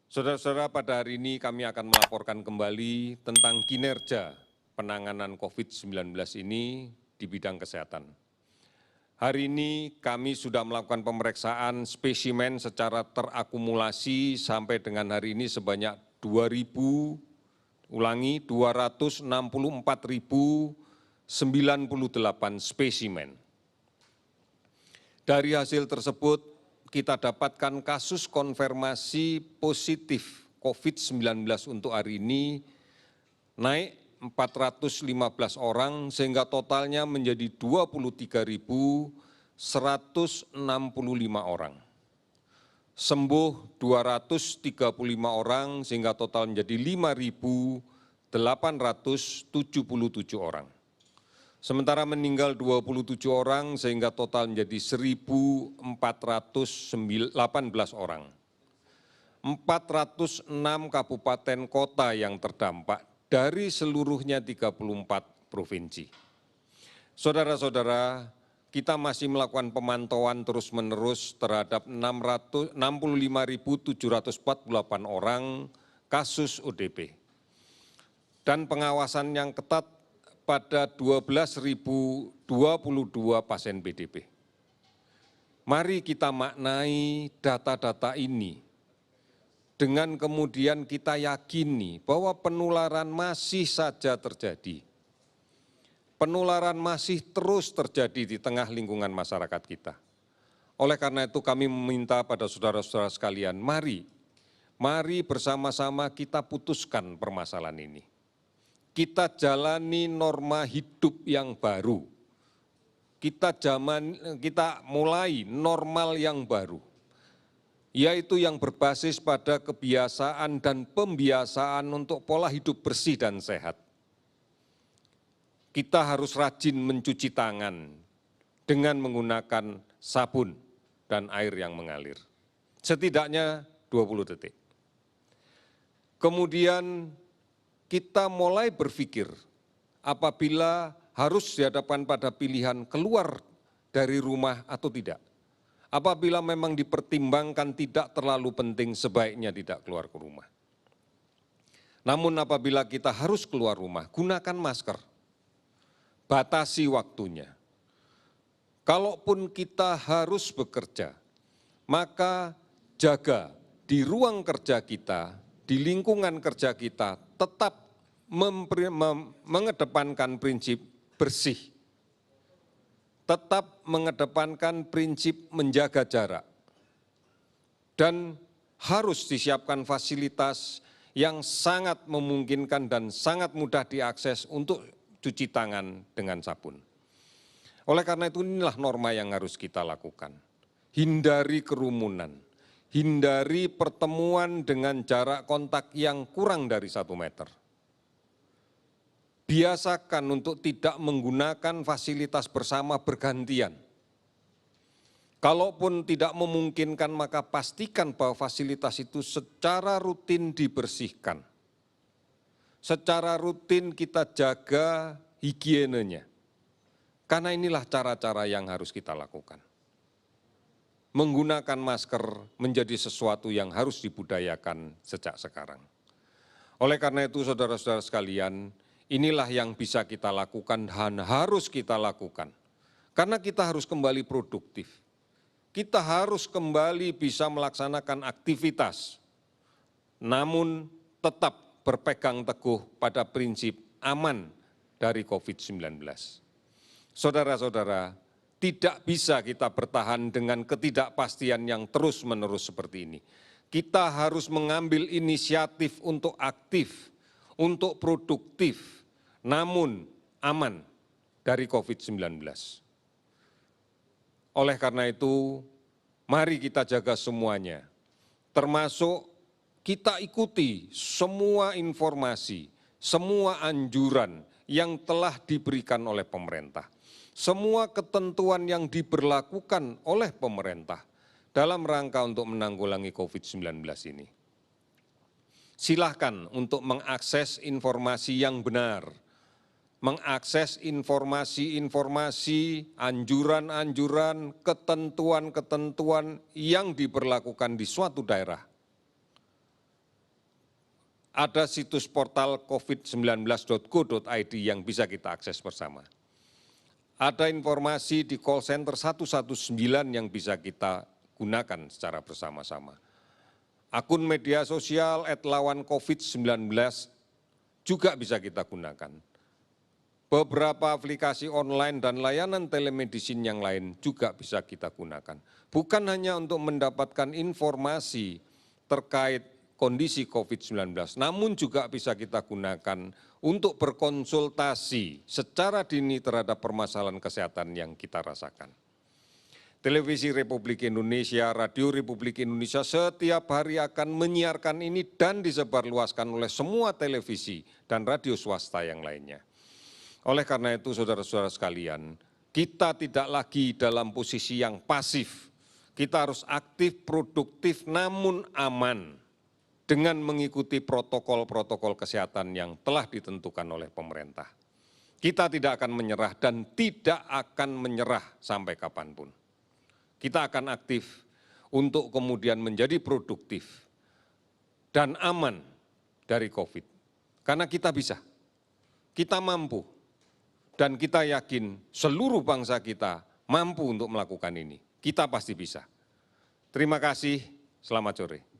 Saudara-saudara, pada hari ini kami akan melaporkan kembali tentang kinerja penanganan COVID-19 ini di bidang kesehatan. Hari ini kami sudah melakukan pemeriksaan spesimen secara terakumulasi sampai dengan hari ini sebanyak 264.098 spesimen. Dari hasil tersebut, kita dapatkan kasus konfirmasi positif COVID-19 untuk hari ini naik 415 orang sehingga totalnya menjadi 23.165 orang. Sembuh 235 orang sehingga total menjadi 5.877 orang. Sementara meninggal 27 orang sehingga total menjadi 1.418 orang. 406 kabupaten kota yang terdampak dari seluruhnya 34 provinsi. Saudara-saudara, kita masih melakukan pemantauan terus-menerus terhadap 65.748 orang kasus ODP. Dan pengawasan yang ketat pada 12.022 pasien PDP. Mari kita maknai data-data ini dengan kemudian kita yakini bahwa penularan masih saja terjadi. Penularan masih terus terjadi di tengah lingkungan masyarakat kita. Oleh karena itu kami meminta pada saudara-saudara sekalian, mari bersama-sama kita putuskan permasalahan ini. Kita jalani norma hidup yang baru. Kita mulai normal yang baru, yaitu yang berbasis pada kebiasaan dan pembiasaan untuk pola hidup bersih dan sehat. Kita harus rajin mencuci tangan dengan menggunakan sabun dan air yang mengalir. Setidaknya 20 detik. Kemudian kita mulai berpikir apabila harus dihadapkan pada pilihan keluar dari rumah atau tidak. Apabila memang dipertimbangkan tidak terlalu penting, sebaiknya tidak keluar ke rumah. Namun apabila kita harus keluar rumah, gunakan masker. Batasi waktunya. Kalaupun kita harus bekerja, maka jaga di ruang kerja kita, di lingkungan kerja kita, tetap mengedepankan prinsip bersih, tetap mengedepankan prinsip menjaga jarak, dan harus disiapkan fasilitas yang sangat memungkinkan dan sangat mudah diakses untuk cuci tangan dengan sabun. Oleh karena itu inilah norma yang harus kita lakukan. Hindari kerumunan, hindari pertemuan dengan jarak kontak yang kurang dari 1 meter. Biasakan untuk tidak menggunakan fasilitas bersama bergantian. Kalaupun tidak memungkinkan, maka pastikan bahwa fasilitas itu secara rutin dibersihkan. Secara rutin kita jaga higienenya. Karena inilah cara-cara yang harus kita lakukan. Menggunakan masker menjadi sesuatu yang harus dibudayakan sejak sekarang. Oleh karena itu, saudara-saudara sekalian, inilah yang bisa kita lakukan dan harus kita lakukan. Karena kita harus kembali produktif. Kita harus kembali bisa melaksanakan aktivitas, namun tetap berpegang teguh pada prinsip aman dari COVID-19. Saudara-saudara, tidak bisa kita bertahan dengan ketidakpastian yang terus-menerus seperti ini. Kita harus mengambil inisiatif untuk aktif, untuk produktif, namun aman dari COVID-19. Oleh karena itu, mari kita jaga semuanya, termasuk kita ikuti semua informasi, semua anjuran yang telah diberikan oleh pemerintah. Semua ketentuan yang diberlakukan oleh pemerintah dalam rangka untuk menanggulangi COVID-19 ini. Silahkan untuk mengakses informasi yang benar, mengakses informasi-informasi, anjuran-anjuran, ketentuan-ketentuan yang diberlakukan di suatu daerah. ada situs portal covid19.go.id yang bisa kita akses bersama. Ada informasi di call center 119 yang bisa kita gunakan secara bersama-sama. Akun media sosial @lawancovid19 juga bisa kita gunakan. Beberapa aplikasi online dan layanan telemedicine yang lain juga bisa kita gunakan. Bukan hanya untuk mendapatkan informasi terkait kondisi COVID-19, namun juga bisa kita gunakan untuk berkonsultasi secara dini terhadap permasalahan kesehatan yang kita rasakan. Televisi Republik Indonesia, Radio Republik Indonesia setiap hari akan menyiarkan ini dan disebarluaskan oleh semua televisi dan radio swasta yang lainnya. Oleh karena itu, saudara-saudara sekalian, kita tidak lagi dalam posisi yang pasif. Kita harus aktif, produktif, namun aman dengan mengikuti protokol-protokol kesehatan yang telah ditentukan oleh pemerintah. Kita tidak akan menyerah dan tidak akan menyerah sampai kapanpun. Kita akan aktif untuk kemudian menjadi produktif dan aman dari COVID. Karena kita bisa, kita mampu, dan kita yakin seluruh bangsa kita mampu untuk melakukan ini. Kita pasti bisa. Terima kasih, selamat sore.